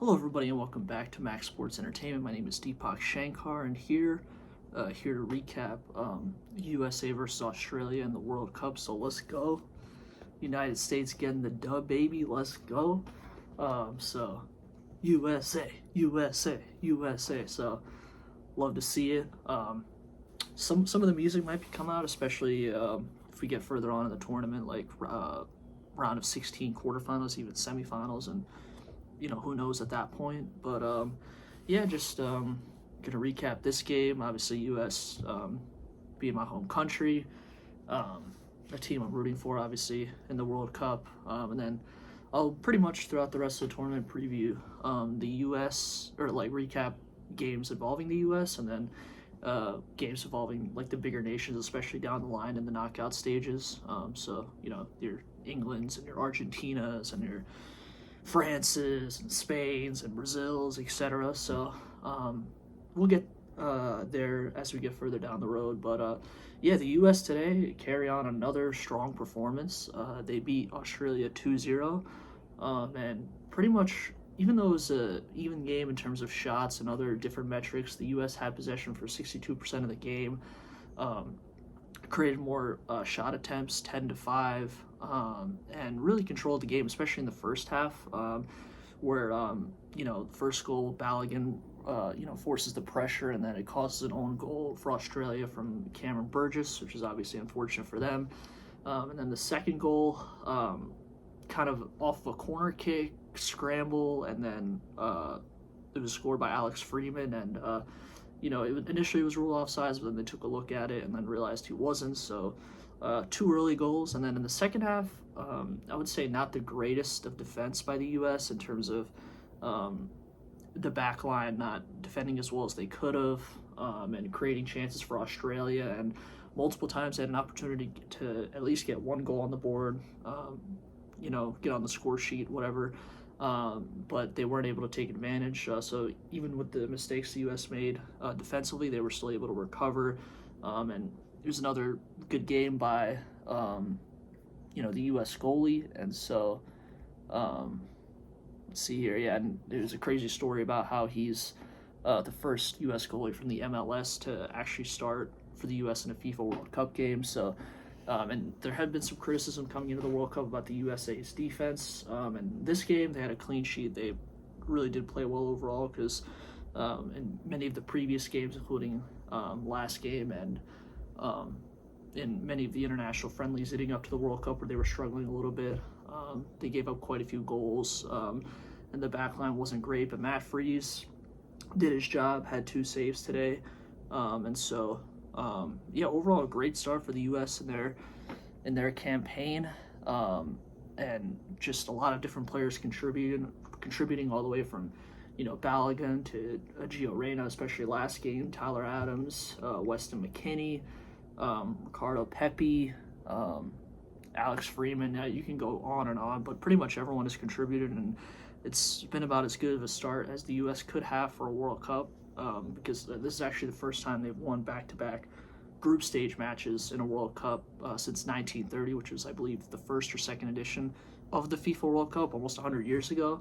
Hello, everybody, and welcome back to Max Sports Entertainment. My name is Deepak Shankar, and here to recap USA versus Australia in the World Cup. So let's go. United States getting the dub, baby. Let's go. So USA, USA, USA. So love to see it. Some of the music might be coming out, especially if we get further on in the tournament, like round of 16 quarterfinals, even semifinals, and who knows at that point. But yeah, just gonna recap this game. Obviously, U.S. Being my home country, a team I'm rooting for, obviously in the World Cup, and then I'll pretty much throughout the rest of the tournament preview the U.S. or like recap games involving the U.S. and then games involving like the bigger nations, especially down the line in the knockout stages. So your Englands and your Argentinas and your France's and Spain's and Brazil's, etc. So we'll get there as we get further down the road. But yeah, the U.S. today carry on another strong performance. They beat Australia 2-0, and pretty much, even though it was an even game in terms of shots and other different metrics, the U.S. had possession for 62% of the game. Created more shot attempts, 10-5, and really controlled the game, especially in the first half, where first goal Balogun forces the pressure, and then it causes an own goal for Australia from Cameron Burgess, which is obviously unfortunate for them. And then the second goal, kind of off of a corner kick, scramble, and then it was scored by Alex Freeman, and initially it was ruled offsides, but then they took a look at it and then realized he wasn't. So two early goals, and then in the second half, I would say not the greatest of defense by the U.S. in terms of the back line not defending as well as they could have, and creating chances for Australia, and multiple times they had an opportunity to at least get one goal on the board, get on the score sheet, whatever. But they weren't able to take advantage. So even with the mistakes the U.S. made defensively, they were still able to recover. And it was another good game by, the U.S. goalie. And so, let's see here. Yeah, and there's a crazy story about how he's the first U.S. goalie from the MLS to actually start for the U.S. in a FIFA World Cup game. So, and there had been some criticism coming into the World Cup about the USA's defense. And this game, they had a clean sheet. They really did play well overall because in many of the previous games, including last game and in many of the international friendlies leading up to the World Cup where they were struggling a little bit, they gave up quite a few goals. And the back line wasn't great, but Matt Freese did his job, had 2 saves today. And so... overall a great start for the U.S. in their campaign, and just a lot of different players contributing all the way from Balogun to Gio Reyna, especially last game, Tyler Adams, Weston McKennie, Ricardo Pepi, Alex Freeman. You can go on and on, but pretty much everyone has contributed, and it's been about as good of a start as the U.S. could have for a World Cup. Because this is actually the first time they've won back-to-back group stage matches in a World Cup since 1930, which was, I believe, the first or second edition of the FIFA World Cup almost 100 years ago.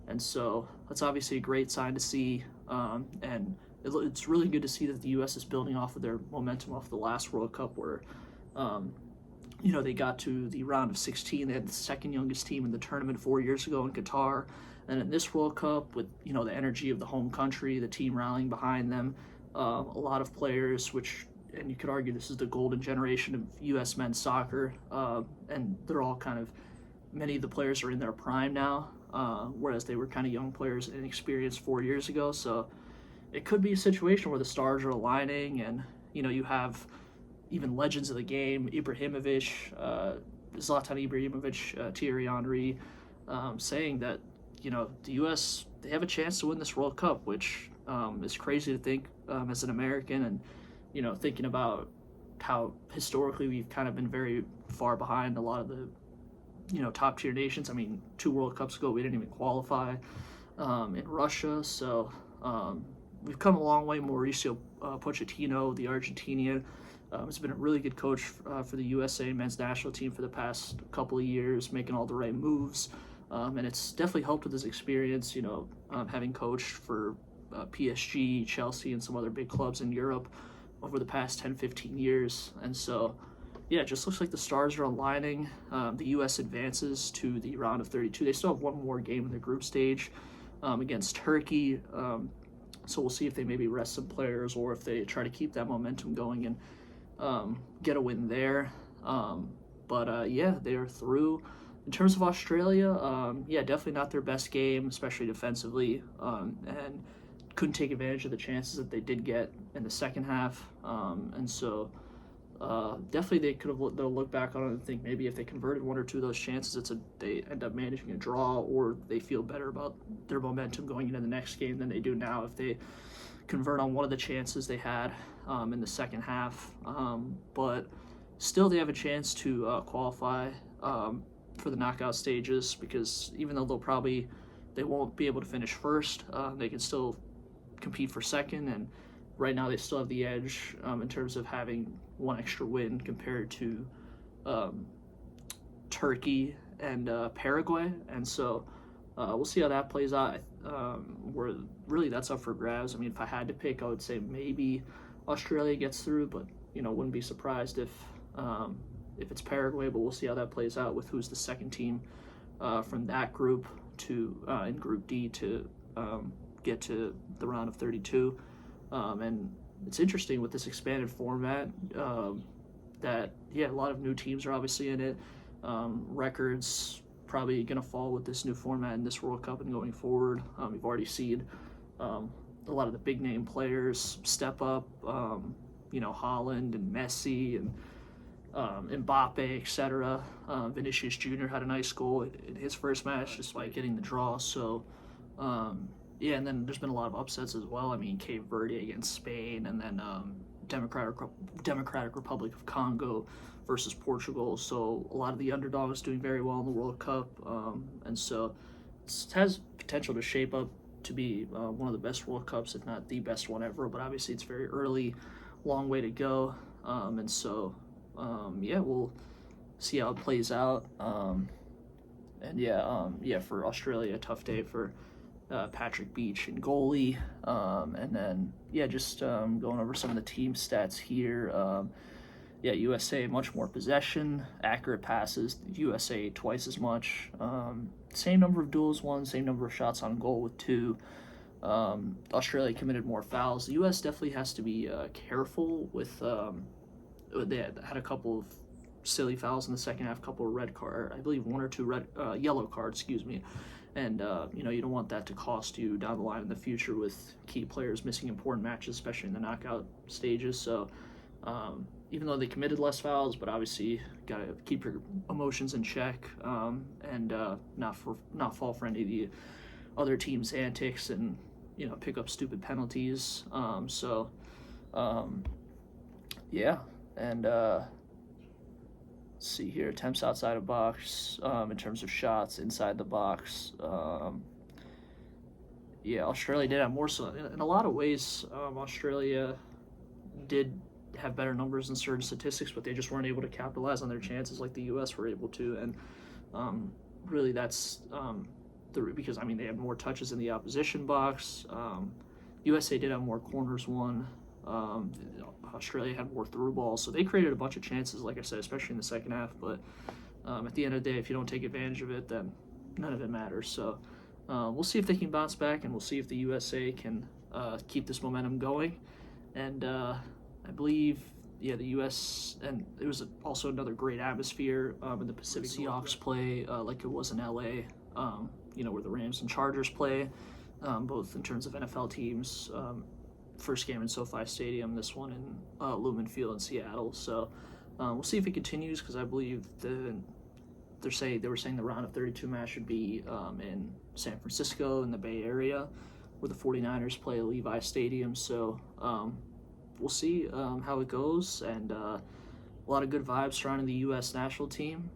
And so that's obviously a great sign to see, and it's really good to see that the U.S. is building off of their momentum off the last World Cup where, they got to the round of 16. They had the second youngest team in the tournament 4 years ago in Qatar. And in this World Cup, with the energy of the home country, the team rallying behind them, a lot of players, and you could argue this is the golden generation of U.S. men's soccer, and they're all many of the players are in their prime now, whereas they were kind of young players and inexperienced 4 years ago. So it could be a situation where the stars are aligning, and you have even legends of the game, Zlatan Ibrahimovic, Thierry Henry, saying that the U.S., they have a chance to win this World Cup, which is crazy to think as an American, and thinking about how historically we've kind of been very far behind a lot of the top tier nations. I mean, 2 World Cups ago we didn't even qualify in Russia, so we've come a long way. Mauricio Pochettino, the Argentinian, has been a really good coach for the USA men's national team for the past couple of years, making all the right moves. And it's definitely helped with his experience, having coached for PSG, Chelsea, and some other big clubs in Europe over the past 10, 15 years. And so, yeah, it just looks like the stars are aligning. The U.S. advances to the round of 32. They still have one more game in the group stage against Turkey. So we'll see if they maybe rest some players or if they try to keep that momentum going and get a win there. Yeah, they are through. In terms of Australia, yeah, definitely not their best game, especially defensively, and couldn't take advantage of the chances that they did get in the second half. And so definitely they'll look back on it and think maybe if they converted one or two of those chances, they end up managing a draw, or they feel better about their momentum going into the next game than they do now if they convert on one of the chances they had in the second half. But still, they have a chance to qualify for the knockout stages, because even though they won't be able to finish first, they can still compete for second, and right now they still have the edge in terms of having one extra win compared to Turkey and Paraguay. And so we'll see how that plays out. Where really that's up for grabs. I mean, if I had to pick, I would say maybe Australia gets through, but wouldn't be surprised if it's Paraguay. But we'll see how that plays out with who's the second team from that group in Group D to get to the round of 32. And it's interesting with this expanded format that, yeah, a lot of new teams are obviously in it. Records probably going to fall with this new format in this World Cup and going forward. We've already seen a lot of the big name players step up, Haaland and Messi and Mbappe, etc. Vinicius Jr. had a nice goal in his first match just by getting the draw. So, yeah, and then there's been a lot of upsets as well. I mean, Cape Verde against Spain, and then Democratic Republic of Congo versus Portugal. So a lot of the underdogs doing very well in the World Cup, and so it has potential to shape up to be one of the best World Cups, if not the best one ever. But obviously, it's very early, long way to go, and so yeah, we'll see how it plays out. And yeah, for Australia, a tough day for Patrick Beach and goalie, and then yeah, just going over some of the team stats here. Yeah, USA much more possession, accurate passes. USA twice as much. Same number of duels won, same number of shots on goal with 2. Australia committed more fouls. The US definitely has to be careful with. They had a couple of silly fouls in the second half, a couple of I believe 1 or 2 yellow cards, excuse me. And, you don't want that to cost you down the line in the future with key players missing important matches, especially in the knockout stages. So even though they committed less fouls, but obviously got to keep your emotions in check and not fall for any of the other team's antics and, pick up stupid penalties. Yeah. And let's see here, attempts outside of box in terms of shots inside the box. Yeah, Australia did have more. So in a lot of ways, Australia did have better numbers in certain statistics, but they just weren't able to capitalize on their chances like the U.S. were able to. And really, that's because they had more touches in the opposition box. USA did have more corners won. Australia had more through balls, so they created a bunch of chances, like I said, especially in the second half. But at the end of the day, if you don't take advantage of it, then none of it matters. So we'll see if they can bounce back, and we'll see if the USA can keep this momentum going. And I believe, yeah, the U.S. and it was also another great atmosphere in the Pacific. Seahawks play like it was in L.A., where the Rams and Chargers play, both in terms of NFL teams. First game in SoFi Stadium, this one in Lumen Field in Seattle. So we'll see if it continues, because I believe they were saying the round of 32 match should be in San Francisco in the Bay Area, where the 49ers play at Levi Stadium. So we'll see how it goes, and a lot of good vibes surrounding the U.S. national team.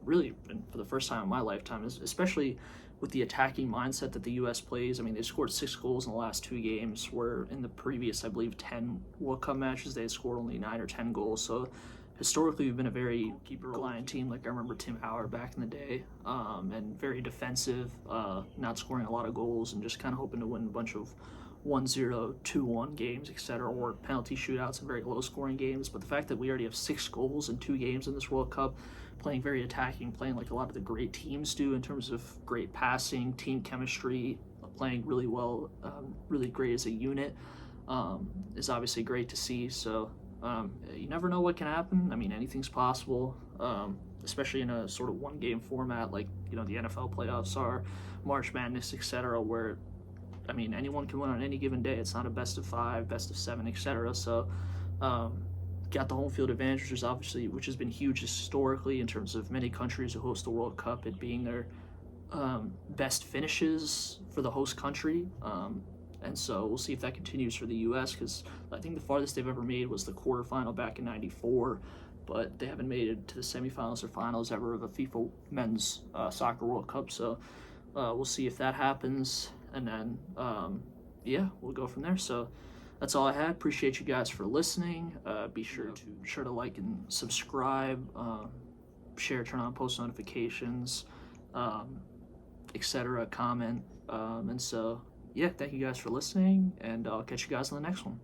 Really, for the first time in my lifetime, especially with the attacking mindset that the U.S. plays. They scored 6 goals in the last 2 games, where in the previous, I believe, 10 World Cup matches, they had scored only 9 or 10 goals. So historically we've been a very keeper-reliant team. Like I remember Tim Howard back in the day, and very defensive, not scoring a lot of goals and just kind of hoping to win a bunch of 1-0, 2-1 games, etc., or penalty shootouts and very low-scoring games. But the fact that we already have 6 goals in 2 games in this World Cup, playing very attacking, playing like a lot of the great teams do in terms of great passing, team chemistry, playing really well, really great as a unit, is obviously great to see. So you never know what can happen. I mean, anything's possible, especially in a sort of one-game format like the NFL playoffs are, March Madness, etc., where I mean, anyone can win on any given day. It's not a best of 5, best of 7, etc. So, got the home field advantage, which has been huge historically in terms of many countries who host the World Cup, it being their best finishes for the host country. And so we'll see if that continues for the U.S. because I think the farthest they've ever made was the quarterfinal back in '94, but they haven't made it to the semifinals or finals ever of a FIFA Men's Soccer World Cup. So we'll see if that happens. And then, we'll go from there. So that's all I had. Appreciate you guys for listening. Be sure to like and subscribe, share, turn on post notifications, etc. Comment. And so, thank you guys for listening, and I'll catch you guys on the next one.